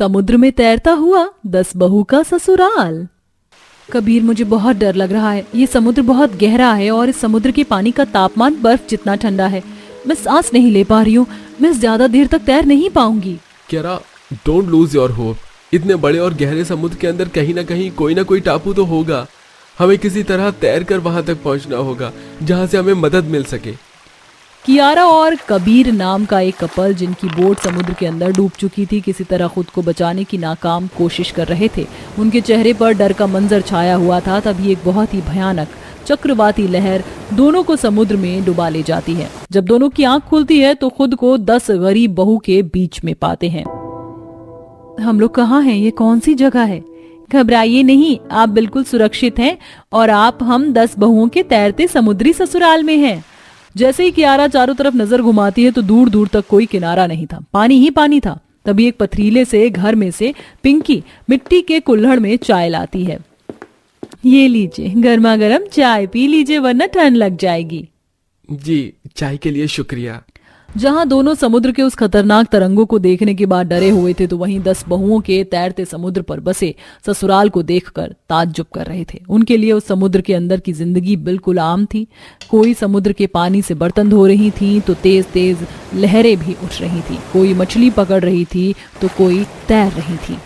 समुद्र में तैरता हुआ 10 बहू का ससुराल। कबीर, मुझे बहुत डर लग रहा है। ये समुद्र बहुत गहरा है और इस समुद्र के पानी का तापमान बर्फ जितना ठंडा है। मैं सांस नहीं ले पा रही हूँ। मैं ज्यादा देर तक तैर नहीं पाऊंगी। Kiara, don't lose your hope. इतने बड़े और गहरे समुद्र के अंदर कहीं ना कहीं कोई ना कोई टापू तो होगा। हमें किसी तरह तैर कर वहां तक पहुंचना होगा जहां से हमें मदद मिल सके। कियारा और कबीर नाम का एक कपल, जिनकी बोट समुद्र के अंदर डूब चुकी थी, किसी तरह खुद को बचाने की नाकाम कोशिश कर रहे थे। उनके चेहरे पर डर का मंजर छाया हुआ था। तभी एक बहुत ही भयानक चक्रवाती लहर दोनों को समुद्र में डुबा ले जाती है। जब दोनों की आंख खुलती है तो खुद को 10 गरीब बहू के बीच में पाते हैं। हम लोग कहाँ हैं? ये कौन सी जगह है? घबराइए नहीं, आप बिल्कुल सुरक्षित हैं और आप हम 10 बहुओं के तैरते समुद्री ससुराल में हैं। जैसे ही कियारा चारों तरफ नजर घुमाती है तो दूर दूर तक कोई किनारा नहीं था, पानी ही पानी था। तभी एक पथरीले से घर में से पिंकी मिट्टी के कुल्हड़ में चाय लाती है। ये लीजिए, गर्मा गर्म चाय पी लीजिए वरना ठंड लग जाएगी। जी, चाय के लिए शुक्रिया। जहां दोनों समुद्र के उस खतरनाक तरंगों को देखने के बाद डरे हुए थे, तो वहीं 10 बहुओं के तैरते समुद्र पर बसे ससुराल को देखकर ताज्जुब कर रहे थे। उनके लिए उस समुद्र के अंदर की जिंदगी बिल्कुल आम थी। कोई समुद्र के पानी से बर्तन धो रही थी तो तेज तेज लहरें भी उठ रही थी। कोई मछली पकड़ रही थी तो कोई तैर रही थी।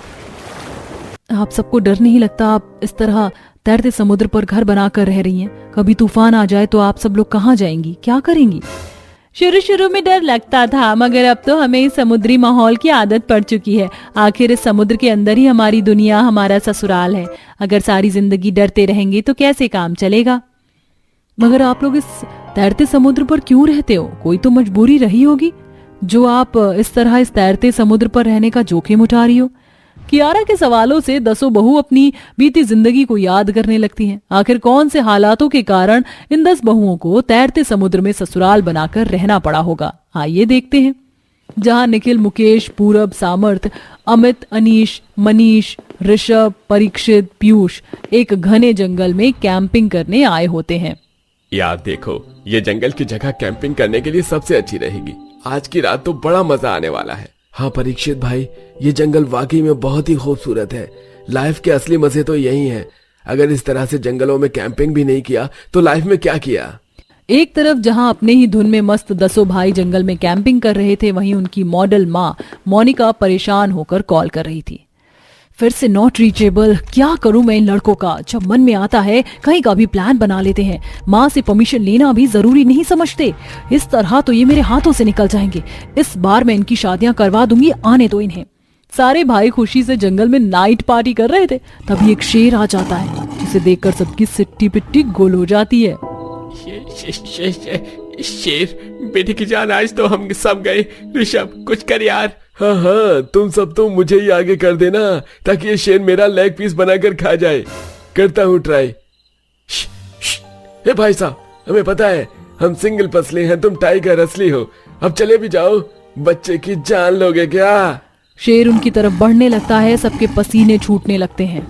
आप सबको डर नहीं लगता? आप इस तरह तैरते समुद्र पर घर बनाकर रह रही हैं। कभी तूफान आ जाए तो आप सब लोग कहाँ जाएंगी, क्या करेंगी? शुरू शुरू में डर लगता था, मगर अब तो हमें इस समुद्री माहौल की आदत पड़ चुकी है। आखिर इस समुद्र के अंदर ही हमारी दुनिया, हमारा ससुराल है। अगर सारी जिंदगी डरते रहेंगे तो कैसे काम चलेगा? मगर आप लोग इस तैरते समुद्र पर क्यों रहते हो? कोई तो मजबूरी रही होगी जो आप इस तरह इस तैरते समुद्र पर रहने का जोखिम उठा रही हो। कियारा के सवालों से 10 बहू अपनी बीती जिंदगी को याद करने लगती हैं। आखिर कौन से हालातों के कारण इन 10 बहुओं को तैरते समुद्र में ससुराल बनाकर रहना पड़ा होगा? आइए देखते हैं। जहां निखिल, मुकेश, पूरब, सामर्थ, अमित, अनीश, मनीष, ऋषभ, परीक्षित, पीयूष एक घने जंगल में कैंपिंग करने आए होते हैं। यार देखो, ये जंगल की जगह कैंपिंग करने के लिए सबसे अच्छी रहेगी। आज की रात तो बड़ा मजा आने वाला है। हाँ परीक्षित भाई, ये जंगल वाकई में बहुत ही खूबसूरत है। लाइफ के असली मजे तो यही हैं। अगर इस तरह से जंगलों में कैंपिंग भी नहीं किया तो लाइफ में क्या किया? एक तरफ जहां अपने ही धुन में मस्त 10 भाई जंगल में कैंपिंग कर रहे थे, वहीं उनकी मॉडल माँ मोनिका परेशान होकर कॉल कर रही थी। फिर से नॉट रीचेबल। क्या करूं मैं इन लड़कों का? जब मन में आता है कहीं का भी प्लान बना लेते हैं। माँ से परमिशन लेना भी जरूरी नहीं समझते। इस तरह तो ये मेरे हाथों से निकल जाएंगे। इस बार मैं इनकी शादियां करवा दूंगी, आने दो इन्हें। सारे भाई खुशी से जंगल में नाइट पार्टी कर रहे थे। तभी एक शेर आ जाता है, जिसे देखकर सबकी सिट्टी पिट्टी गोल हो जाती है। शेर, बेटी की जान, आज तो हम सब गए। ऋषभ, कुछ कर यार। हाँ हाँ, तुम सब तो मुझे ही आगे कर देना ताकि ये शेर मेरा लेग पीस बनाकर खा जाए। करता हूँ ट्राई। हे भाई साहब, हमें पता है हम सिंगल पसले हैं, तुम टाइगर असली हो। अब चले भी जाओ, बच्चे की जान लोगे क्या? शेर उनकी तरफ बढ़ने लगता है। सबके पसीने छूटने लगते हैं।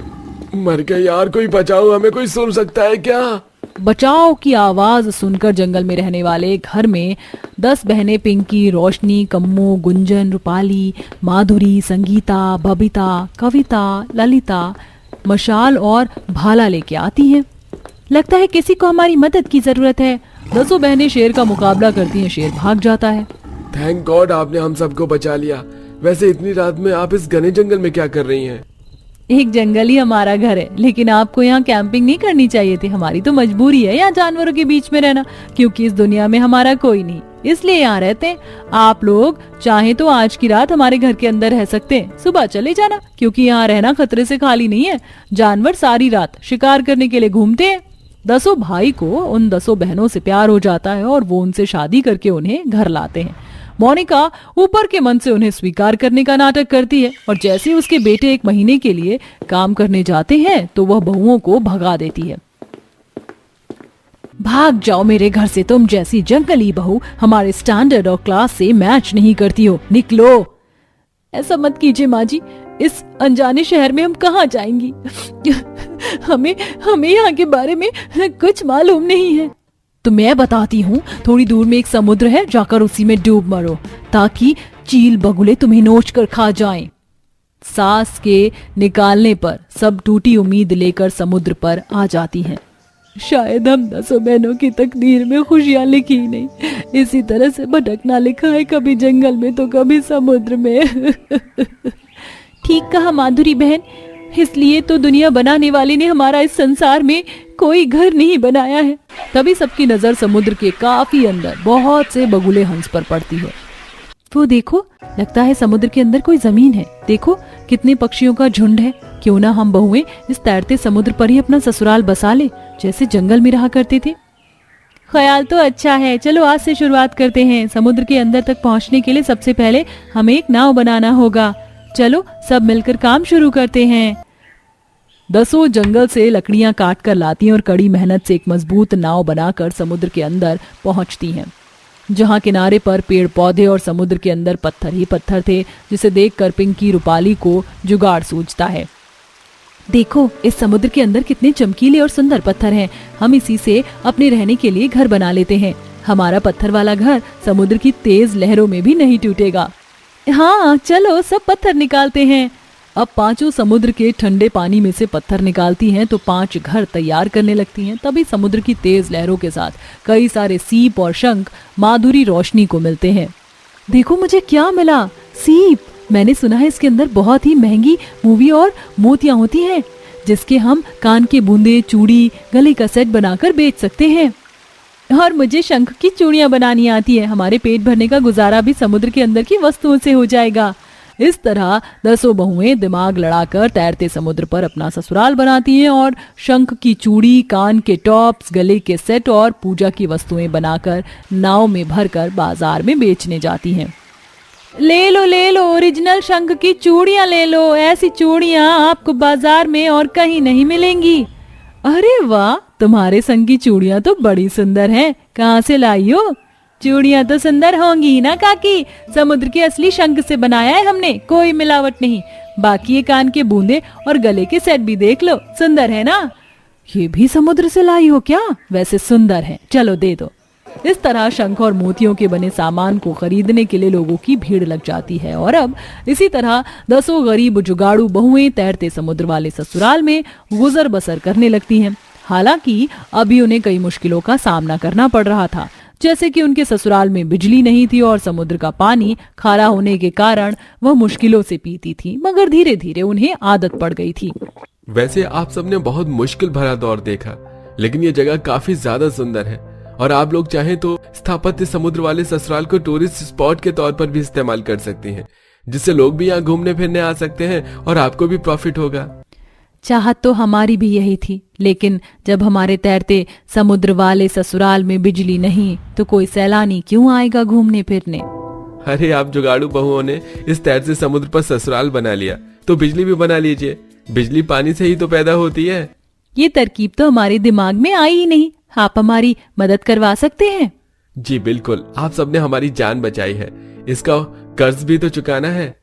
मर गए यार, कोई बचाओ, हमें कोई सुन सकता है क्या? बचाव की आवाज सुनकर जंगल में रहने वाले घर में 10 बहनें पिंकी, रोशनी, कम्मू, गुंजन, रूपाली, माधुरी, संगीता, बबीता, कविता, ललिता, मशाल और भाला लेके आती हैं। लगता है किसी को हमारी मदद की जरूरत है। 10 बहनें शेर का मुकाबला करती हैं। शेर भाग जाता है। थैंक गॉड आपने हम सबको बचा लिया। वैसे इतनी रात में आप इस घने जंगल में क्या कर रही हैं? एक जंगल ही हमारा घर है, लेकिन आपको यहाँ कैंपिंग नहीं करनी चाहिए थी। हमारी तो मजबूरी है यहाँ जानवरों के बीच में रहना, क्योंकि इस दुनिया में हमारा कोई नहीं, इसलिए यहाँ रहते हैं। आप लोग चाहे तो आज की रात हमारे घर के अंदर रह सकते हैं, सुबह चले जाना, क्योंकि यहाँ रहना खतरे से खाली नहीं है। जानवर सारी रात शिकार करने के लिए घूमते हैं। 10 भाई को उन 10 बहनों से प्यार हो जाता है और वो उनसे शादी करके उन्हें घर लाते हैं। मोनिका ऊपर के मन से उन्हें स्वीकार करने का नाटक करती है और जैसे ही उसके बेटे 1 महीने के लिए काम करने जाते हैं तो वह बहुओं को भगा देती है। भाग जाओ मेरे घर से, तुम जैसी जंगली बहू हमारे स्टैंडर्ड और क्लास से मैच नहीं करती हो, निकलो। ऐसा मत कीजिए माँ जी, इस अनजाने शहर में हम कहाँ जाएंगी? हमें यहाँ के बारे में कुछ मालूम नहीं है। तो मैं बताती हूँ, थोड़ी दूर में एक समुद्र है, जाकर उसी में डूब मरो ताकि चील बगुले तुम्हें नोच कर खा जाएं। सांस के निकालने पर सब टूटी उम्मीद लेकर समुद्र पर आ जाती हैं। शायद हम 10 बहनों की तकदीर में खुशियां लिखी नहीं, इसी तरह से भटकना लिखा है, कभी जंगल में तो कभी समुद्र में। ठीक कहा माधुरी बहन, इसलिए तो दुनिया बनाने वाले ने हमारा इस संसार में कोई घर नहीं बनाया है। तभी सबकी नजर समुद्र के काफी अंदर बहुत से बगुले हंस पर पड़ती है। वो देखो, लगता है समुद्र के अंदर कोई जमीन है। देखो कितने पक्षियों का झुंड है। क्यों ना हम बहुएं इस तैरते समुद्र पर ही अपना ससुराल बसा ले, जैसे जंगल में रहा करते थे। ख्याल तो अच्छा है, चलो आज से शुरुआत करते हैं। समुद्र के अंदर तक पहुंचने के लिए सबसे पहले हमें एक नाव बनाना होगा। चलो सब मिलकर काम शुरू करते हैं। 10 जंगल से लकड़ियां काट कर लाती हैं और कड़ी मेहनत से एक मजबूत नाव बनाकर समुद्र के अंदर पहुंचती हैं, जहां किनारे पर पेड़ पौधे और समुद्र के अंदर पत्थर ही पत्थर थे, जिसे देखकर पिंकी रूपाली को जुगाड़ सूझता है। देखो इस समुद्र के अंदर कितने चमकीले और सुंदर पत्थर हैं, हम इसी से अपने रहने के लिए घर बना लेते हैं। हमारा पत्थर वाला घर समुद्र की तेज लहरों में भी नहीं टूटेगा। हाँ चलो सब पत्थर निकालते हैं। अब 5 समुद्र के ठंडे पानी में से पत्थर निकालती हैं तो 5 घर तैयार करने लगती हैं। तभी समुद्र की तेज लहरों के साथ कई सारे सीप और शंख माधुरी रोशनी को मिलते हैं। देखो मुझे क्या मिला, सीप। मैंने सुना है इसके अंदर बहुत ही महंगी मूवी और मोतियां होती हैं, जिसके हम कान के बूंदे, चूड़ी, गले का सेट बनाकर बेच सकते हैं। और मुझे शंख की चूड़ियां बनानी आती है। हमारे पेट भरने का गुजारा भी समुद्र के अंदर की वस्तुओं से हो जाएगा। इस तरह 10 बहुएं दिमाग लड़ाकर तैरते समुद्र पर अपना ससुराल बनाती हैं और शंख की चूड़ी, कान के टॉप्स, गले के सेट और पूजा की वस्तुएं बनाकर नाव में भरकर बाजार में बेचने जाती हैं। ले लो ओरिजिनल शंख की चूड़ियां ले लो। ऐसी चूड़ियां आपको बाजार में और कहीं नहीं मिलेंगी। अरे वाह, तुम्हारे संग की चूड़ियां तो बड़ी सुंदर हैं। कहाँ से लाई हो? चूड़ियां तो सुंदर होंगी ही ना काकी, समुद्र के असली शंख से बनाया है हमने, कोई मिलावट नहीं। बाकी ये कान के बूंदे और गले के सेट भी देख लो, सुंदर है ना? ये भी समुद्र से लाई हो क्या? वैसे सुंदर है, चलो दे दो। इस तरह शंख और मोतियों के बने सामान को खरीदने के लिए लोगों की भीड़ लग जाती है। और अब इसी तरह 10 गरीब जुगाड़ू बहुएं तैरते समुद्र वाले ससुराल में गुजर बसर करने लगती हैं। हालांकि अभी उन्हें कई मुश्किलों का सामना करना पड़ रहा था, जैसे कि उनके ससुराल में बिजली नहीं थी और समुद्र का पानी खारा होने के कारण वह मुश्किलों से पीती थी, मगर धीरे धीरे उन्हें आदत पड़ गई थी। वैसे आप सबने बहुत मुश्किल भरा दौर देखा, लेकिन ये जगह काफी ज्यादा सुंदर है और आप लोग चाहें तो स्थापत्य समुद्र वाले ससुराल को टूरिस्ट स्पॉट के तौर पर भी इस्तेमाल कर सकती हैं, जिससे लोग भी यहाँ घूमने फिरने आ सकते हैं और आपको भी प्रॉफिट होगा। चाहत तो हमारी भी यही थी, लेकिन जब हमारे तैरते समुद्र वाले ससुराल में बिजली नहीं तो कोई सैलानी क्यों आएगा घूमने फिरने। अरे आप जुगाड़ू बहुओं ने इस तैरते समुद्र पर ससुराल बना लिया तो बिजली भी बना लीजिए। बिजली पानी से ही तो पैदा होती है। ये तरकीब तो हमारे दिमाग में आई ही नहीं। आप हमारी मदद करवा सकते हैं? जी बिल्कुल, आप सबने हमारी जान बचाई है, इसका कर्ज भी तो चुकाना है।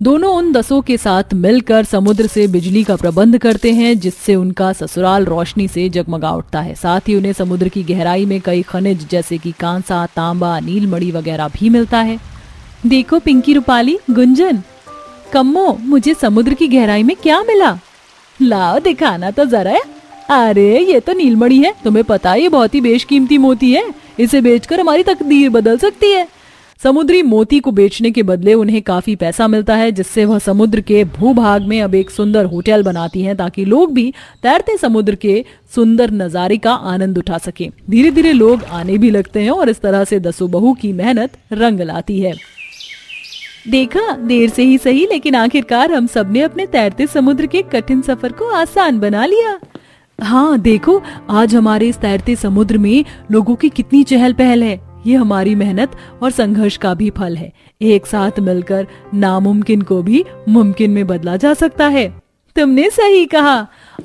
दोनों उन 10 के साथ मिलकर समुद्र से बिजली का प्रबंध करते हैं, जिससे उनका ससुराल रोशनी से जगमगा उठता है। साथ ही उन्हें समुद्र की गहराई में कई खनिज जैसे कि कांसा, तांबा, नीलमणि वगैरह भी मिलता है। देखो पिंकी, रूपाली, गुंजन, कम्मो, मुझे समुद्र की गहराई में क्या मिला? लाओ दिखाना तो जरा। अरे ये तो नीलमणि है। तुम्हें पता है ये बहुत ही बेशकीमती मोती है, इसे बेचकर हमारी तकदीर बदल सकती है। समुद्री मोती को बेचने के बदले उन्हें काफी पैसा मिलता है, जिससे वह समुद्र के भूभाग में अब एक सुंदर होटल बनाती हैं, ताकि लोग भी तैरते समुद्र के सुंदर नजारे का आनंद उठा सकें। धीरे धीरे लोग आने भी लगते हैं और इस तरह से 10 बहू की मेहनत रंग लाती है। देखा, देर से ही सही, लेकिन आखिरकार हम सबने अपने तैरते समुद्र के कठिन सफर को आसान बना लिया। हाँ देखो, आज हमारे इस तैरते समुद्र में लोगों की कितनी चहल पहल है। ये हमारी मेहनत और संघर्ष का भी फल है। एक साथ मिलकर नामुमकिन को भी मुमकिन में बदला जा सकता है। तुमने सही कहा।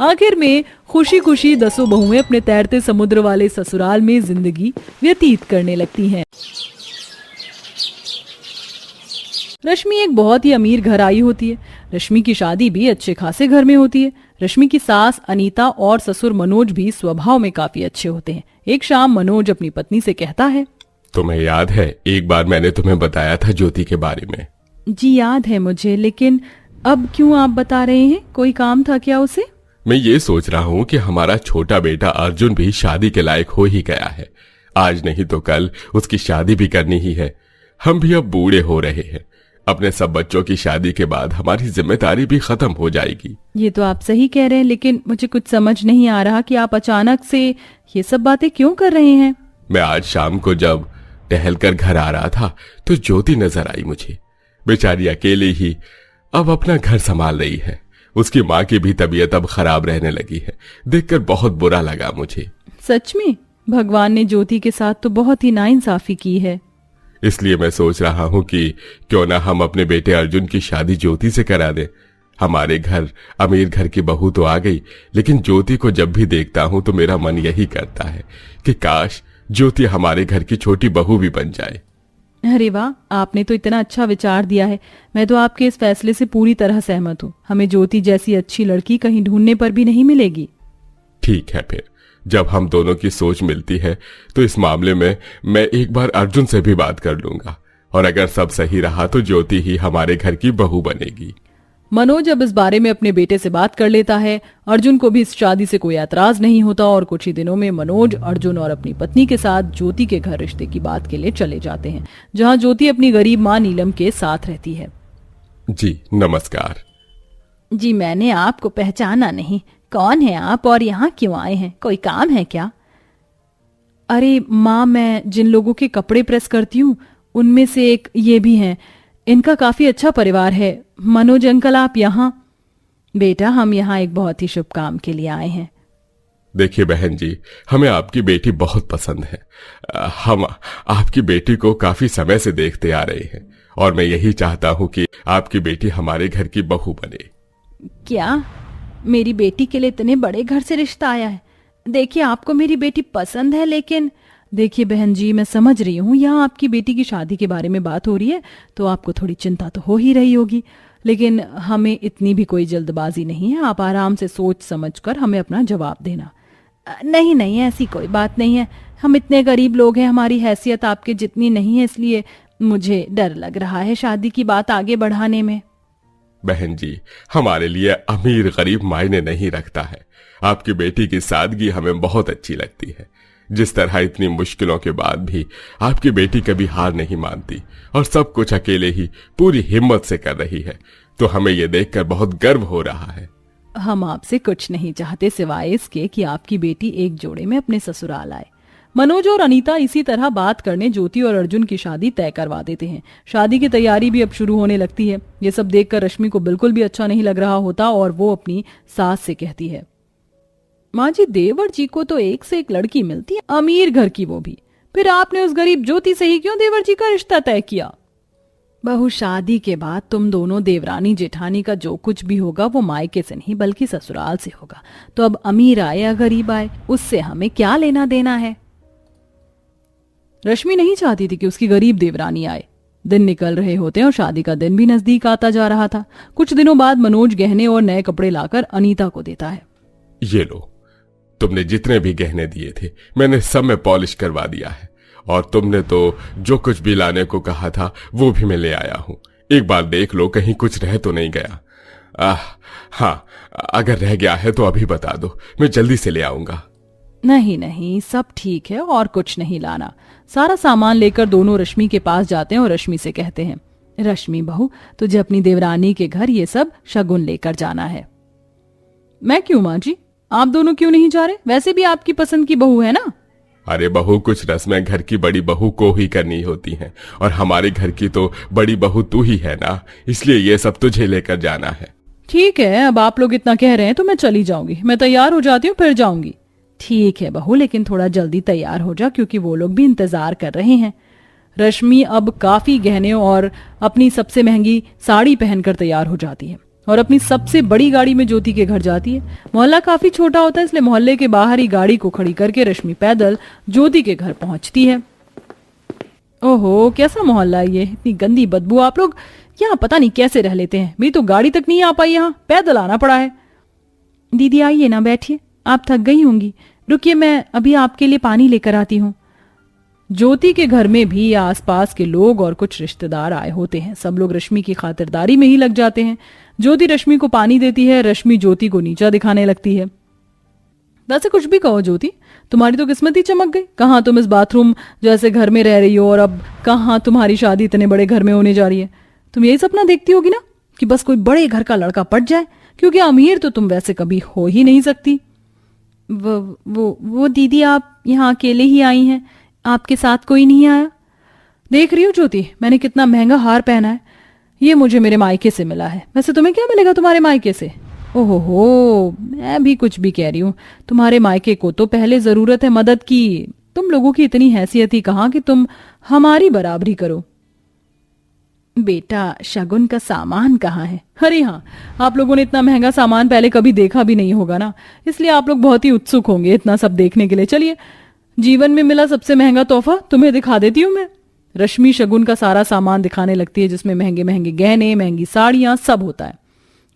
आखिर में खुशी खुशी 10 बहुएं अपने तैरते समुद्र वाले ससुराल में जिंदगी व्यतीत करने लगती हैं। रश्मि एक बहुत ही अमीर घर आई होती है। रश्मि की शादी भी अच्छे खासे घर में होती है। रश्मि की सास अनीता और ससुर मनोज भी स्वभाव में काफी अच्छे होते हैं। एक शाम मनोज अपनी पत्नी से कहता है, तुम्हें याद है एक बार मैंने तुम्हें बताया था ज्योति के बारे में? जी याद है मुझे, लेकिन अब क्यों आप बता रहे हैं? कोई काम था क्या उसे? मैं ये सोच रहा हूँ कि हमारा छोटा बेटा अर्जुन भी शादी के लायक हो ही गया है। आज नहीं तो कल उसकी शादी भी करनी ही है। हम भी अब बूढ़े हो रहे हैं। अपने सब बच्चों की शादी के बाद हमारी जिम्मेदारी भी खत्म हो जाएगी। ये तो आप सही कह रहे हैं, लेकिन मुझे कुछ समझ नहीं आ रहा कि आप अचानक से ये सब बातें क्यों कर रहे हैं। मैं आज शाम को जब टहलकर घर आ रहा था तो ज्योति नजर आई मुझे। बेचारी अकेली ही अब अपना घर संभाल रही है। उसकी माँ की भी तबीयत अब खराब रहने लगी है। देखकर बहुत बुरा लगा मुझे। सच में भगवान ने ज्योति के साथ तो बहुत ही नाइंसाफी की है। इसलिए मैं सोच रहा हूँ कि क्यों ना हम अपने बेटे अर्जुन की शादी ज्योति से करा दें। हमारे घर अमीर घर की बहू तो आ गई, लेकिन ज्योति को जब भी देखता हूँ तो मेरा मन यही करता है कि काश ज्योति हमारे घर की छोटी बहू भी बन जाए। अरे वाह, आपने तो इतना अच्छा विचार दिया है। मैं तो आपके इस फैसले से पूरी तरह सहमत हूँ। हमें ज्योति जैसी अच्छी लड़की कहीं ढूंढने पर भी नहीं मिलेगी। ठीक है, फिर जब हम दोनों की सोच मिलती है तो इस मामले में मैं एक बार अर्जुन से भी बात कर लूंगा, और अगर सब सही रहा तो ज्योति ही हमारे घर की बहू बनेगी। मनोज अब इस बारे में अपने बेटे से बात कर लेता है। अर्जुन को भी इस शादी से कोई ऐतराज नहीं होता और कुछ ही दिनों में मनोज, अर्जुन और अपनी पत्नी के साथ ज्योति के घर रिश्ते की बात के लिए चले जाते हैं, जहां ज्योति अपनी गरीब माँ नीलम के साथ रहती है। जी नमस्कार। जी मैंने आपको पहचाना नहीं। कौन है आप और यहाँ क्यों आए हैं? कोई काम है क्या? अरे माँ, मैं जिन लोगों के कपड़े प्रेस करती हूँ उनमें से एक ये भी हैं। इनका काफी अच्छा परिवार है। मनोज अंकल, आप यहाँ? बेटा, हम यहाँ एक बहुत ही शुभ काम के लिए आए हैं। देखिए बहन जी, हमें आपकी बेटी बहुत पसंद है। हम आपकी बेटी को काफी समय से देखते आ रहे हैं और मैं यही चाहता हूँ कि आपकी बेटी हमारे घर की बहू बने। क्या मेरी बेटी के लिए इतने बड़े घर से रिश्ता आया है? देखिए, आपको मेरी बेटी पसंद है, लेकिन देखिए बहन जी, मैं समझ रही हूँ यहाँ आपकी बेटी की शादी के बारे में बात हो रही है तो आपको थोड़ी चिंता तो हो ही रही होगी, लेकिन हमें इतनी भी कोई जल्दबाजी नहीं है। आप आराम से सोच समझकर हमें अपना जवाब देना। नहीं नहीं, ऐसी कोई बात नहीं है। हम इतने गरीब लोग हैं, हमारी हैसियत आपके जितनी नहीं है, इसलिए मुझे डर लग रहा है शादी की बात आगे बढ़ाने में। बहन जी, हमारे लिए अमीर गरीब मायने नहीं रखता है। आपकी बेटी की सादगी हमें बहुत अच्छी लगती है। जिस तरह इतनी मुश्किलों के बाद भी आपकी बेटी कभी हार नहीं मानती और सब कुछ अकेले ही पूरी हिम्मत से कर रही है, तो हमें ये देखकर बहुत गर्व हो रहा है। हम आपसे कुछ नहीं चाहते सिवाय इसके कि आपकी बेटी एक जोड़े में अपने ससुराल आए। मनोज और अनीता इसी तरह बात करने ज्योति और अर्जुन की शादी तय करवा देते हैं। शादी की तैयारी भी अब शुरू होने लगती है। ये सब देखकर रश्मि को बिल्कुल भी अच्छा नहीं लग रहा होता और वो अपनी सास से कहती है, माँ जी, देवर जी को तो एक से एक लड़की मिलती है, अमीर घर की वो भी। फिर आपने उस गरीब ज्योति से ही क्यों देवर जी का रिश्ता तय किया? बहू, शादी के बाद तुम दोनों देवरानी जेठानी का जो कुछ भी होगा वो मायके से नहीं बल्कि ससुराल से होगा। तो अब अमीर आए या गरीब आए, उससे हमें क्या लेना देना है? रश्मि नहीं चाहती थी कि उसकी गरीब देवरानी आए। दिन निकल रहे होते और शादी का दिन भी नजदीक आता जा रहा था। कुछ दिनों बाद मनोज गहने और नए कपड़े लाकर अनीता को देता है। ये लो, तुमने जितने भी गहने दिए थे मैंने सब में पॉलिश करवा दिया है, और तुमने तो जो कुछ भी लाने को कहा था वो भी मैं ले आया हूं। एक बार देख लो, कहीं कुछ रह तो नहीं गया। हाँ, अगर रह गया है तो अभी बता दो, मैं जल्दी से ले आऊंगा। नहीं नहीं, सब ठीक है और कुछ नहीं लाना। सारा सामान लेकर दोनों रश्मि के पास जाते हैं और रश्मि से कहते हैं, रश्मि बहू, तुझे अपनी देवरानी के घर ये सब शगुन लेकर जाना है। मैं क्यों माँ जी, आप दोनों क्यों नहीं जा रहे? वैसे भी आपकी पसंद की बहू है ना। अरे बहू, कुछ रस्में घर की बड़ी बहू को ही करनी होती हैं, और हमारे घर की तो बड़ी बहू तू ही है ना, इसलिए ये सब तुझे लेकर जाना है। ठीक है, अब आप लोग इतना कह रहे हैं तो मैं चली जाऊंगी। मैं तैयार हो जाती हूँ, फिर जाऊंगी। ठीक है बहू, लेकिन थोड़ा जल्दी तैयार हो जा, क्योंकि वो लोग भी इंतजार कर रहे हैं। रश्मि अब काफी गहने और अपनी सबसे महंगी साड़ी पहनकर तैयार हो जाती है और अपनी सबसे बड़ी गाड़ी में ज्योति के घर जाती है। मोहल्ला काफी छोटा होता है, इसलिए मोहल्ले के बाहर ही गाड़ी को खड़ी करके रश्मि पैदल ज्योति के घर पहुंचती है। ओहो, कैसा मोहल्ला है ये, इतनी गंदी बदबू। आप लोग यहाँ पता नहीं कैसे रह लेते हैं। मेरी तो गाड़ी तक नहीं आ पाई, यहाँ पैदल आना पड़ा है। दीदी आइए ना, बैठिए, आप थक गई होंगी। रुकिए, मैं अभी आपके लिए पानी लेकर आती हूँ। ज्योति के घर में भी आसपास के लोग और कुछ रिश्तेदार आए होते हैं। सब लोग रश्मि की खातिरदारी में ही लग जाते हैं। ज्योति रश्मि को पानी देती है, रश्मि ज्योति को नीचा दिखाने लगती है। वैसे कुछ भी कहो ज्योति, तुम्हारी तो किस्मत ही चमक गई। कहाँ तुम इस बाथरूम जैसे घर में रह रही हो और अब कहाँ तुम्हारी शादी इतने बड़े घर में होने जा रही है। तुम यही सपना देखती होगी ना कि बस कोई बड़े घर का लड़का पट जाए, क्योंकि अमीर तो तुम वैसे कभी हो ही नहीं सकती। वो दीदी, आप यहाँ अकेले ही आई हैं, आपके साथ कोई नहीं आया? देख रही हो ज्योति, मैंने कितना महंगा हार पहना है। ये मुझे मेरे मायके से मिला है। वैसे तुम्हें क्या मिलेगा तुम्हारे मायके से? ओहो, मैं भी कुछ भी कह रही हूँ। तुम्हारे मायके को तो पहले जरूरत है मदद की। तुम लोगों की इतनी हैसियत ही कहाँ कि तुम हमारी बराबरी करो। बेटा, शगुन का सामान कहाँ है? अरे हाँ, आप लोगों ने इतना महंगा सामान पहले कभी देखा भी नहीं होगा ना, इसलिए आप लोग बहुत ही उत्सुक होंगे इतना सब देखने के लिए। चलिए, जीवन में मिला सबसे महंगा तोहफा तुम्हें दिखा देती हूँ मैं। रश्मि शगुन का सारा सामान दिखाने लगती है, जिसमें महंगे महंगे गहने, महंगी साड़ियां, सब होता है।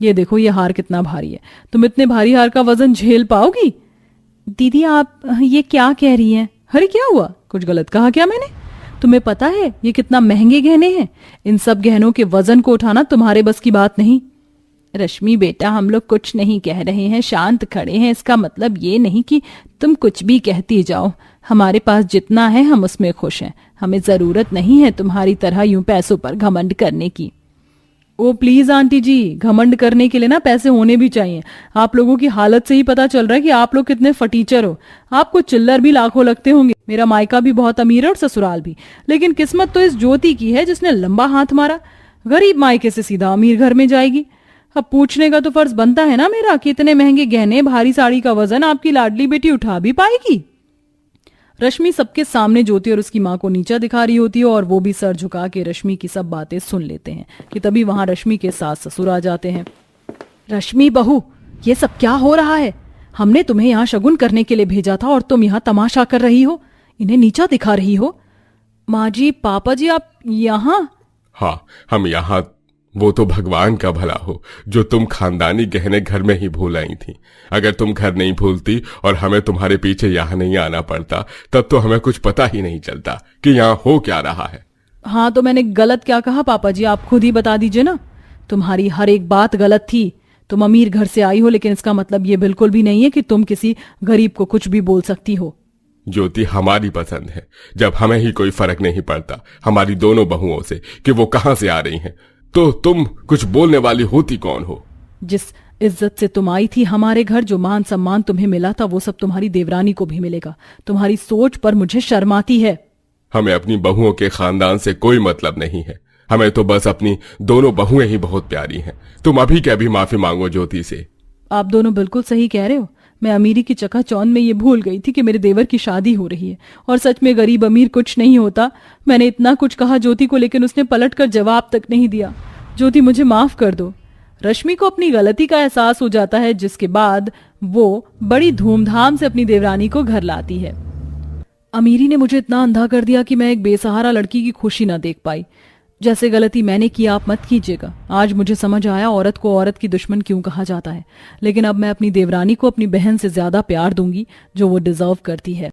ये देखो, ये हार कितना भारी है। तुम इतने भारी हार का वजन झेल पाओगी? दीदी, आप ये क्या कह रही हैं? अरे क्या हुआ, कुछ गलत कहा क्या मैंने? तुम्हें पता है ये कितना महंगे गहने हैं? इन सब गहनों के वजन को उठाना तुम्हारे बस की बात नहीं। रश्मि बेटा, हम लोग कुछ नहीं कह रहे हैं, शांत खड़े हैं। इसका मतलब ये नहीं कि तुम कुछ भी कहती जाओ। हमारे पास जितना है हम उसमें खुश हैं। हमें जरूरत नहीं है तुम्हारी तरह यूं पैसों पर घमंड करने की। ओ प्लीज आंटी जी, घमंड करने के लिए ना पैसे होने भी चाहिए। आप लोगों की हालत से ही पता चल रहा है कि आप लोग कितने फटीचर हो। आपको चिल्लर भी लाखों लगते होंगे। मेरा मायका भी बहुत अमीर है और ससुराल भी, लेकिन किस्मत तो इस ज्योति की है जिसने लंबा हाथ मारा। गरीब मायके से सीधा अमीर घर में जाएगी। अब पूछने का तो फर्ज बनता है ना मेरा कि इतने महंगे गहने, भारी साड़ी का वजन आपकी लाडली बेटी उठा भी पाएगी? रश्मि सबके सामने ज्योति और उसकी माँ को नीचा दिखा रही होती है, और वो भी सर झुका के रश्मि की सब बातें सुन लेते हैं कि तभी वहां रश्मि के सास ससुर आ जाते हैं। रश्मि बहू, ये सब क्या हो रहा है? हमने तुम्हें यहाँ शगुन करने के लिए भेजा था और तुम यहाँ तमाशा कर रही हो, इन्हें नीचा दिखा रही हो। माँ जी, पापा जी, आप यहाँ? हाँ, हम यहाँ। वो तो भगवान का भला हो जो तुम खानदानी गहने घर में ही भूल आई थी। अगर तुम घर नहीं भूलती और हमें तुम्हारे पीछे यहाँ नहीं आना पड़ता, तब तो हमें कुछ पता ही नहीं चलता कि यहाँ हो क्या रहा है। हाँ, तो मैंने गलत क्या कहा पापा जी? आप खुद ही बता दीजिए ना। तुम्हारी हर एक बात गलत थी। तुम अमीर घर से आई हो, लेकिन इसका मतलब ये बिल्कुल भी नहीं है कि तुम किसी गरीब को कुछ भी बोल सकती हो। ज्योति हमारी पसंद है, जब हमें ही कोई फर्क नहीं पड़ता हमारी दोनों बहुओं से कि वो कहाँ से आ रही हैं, तो तुम कुछ बोलने वाली होती कौन हो? जिस इज्जत से तुम आई थी हमारे घर, जो मान सम्मान तुम्हें मिला था, वो सब तुम्हारी देवरानी को भी मिलेगा। तुम्हारी सोच पर मुझे शर्म आती है। हमें अपनी बहुओं के खानदान से कोई मतलब नहीं है। हमें तो बस अपनी दोनों बहुएं ही बहुत प्यारी हैं। तुम अभी के अभी माफी मांगो ज्योति से। आप दोनों बिल्कुल सही कह रहे हो। मैं अमीरी की चकाचौंध में ये भूल गई थी कि मेरे देवर की शादी हो रही है, और सच में गरीब अमीर कुछ नहीं होता। मैंने इतना कुछ कहा ज्योति को, लेकिन उसने पलट कर जवाब तक नहीं दिया। ज्योति, मुझे माफ कर दो। रश्मि को अपनी गलती का एहसास हो जाता है, जिसके बाद वो बड़ी धूमधाम से अपनी देवरानी को घर लाती है। अमीरी ने मुझे इतना अंधा कर दिया कि मैं एक बेसहारा लड़की की खुशी ना देख पाई। जैसे गलती मैंने की आप मत कीजिएगा। आज मुझे समझ आया औरत को औरत की दुश्मन क्यों कहा जाता है, लेकिन अब मैं अपनी देवरानी को अपनी बहन से ज्यादा प्यार दूंगी, जो वो डिजर्व करती है।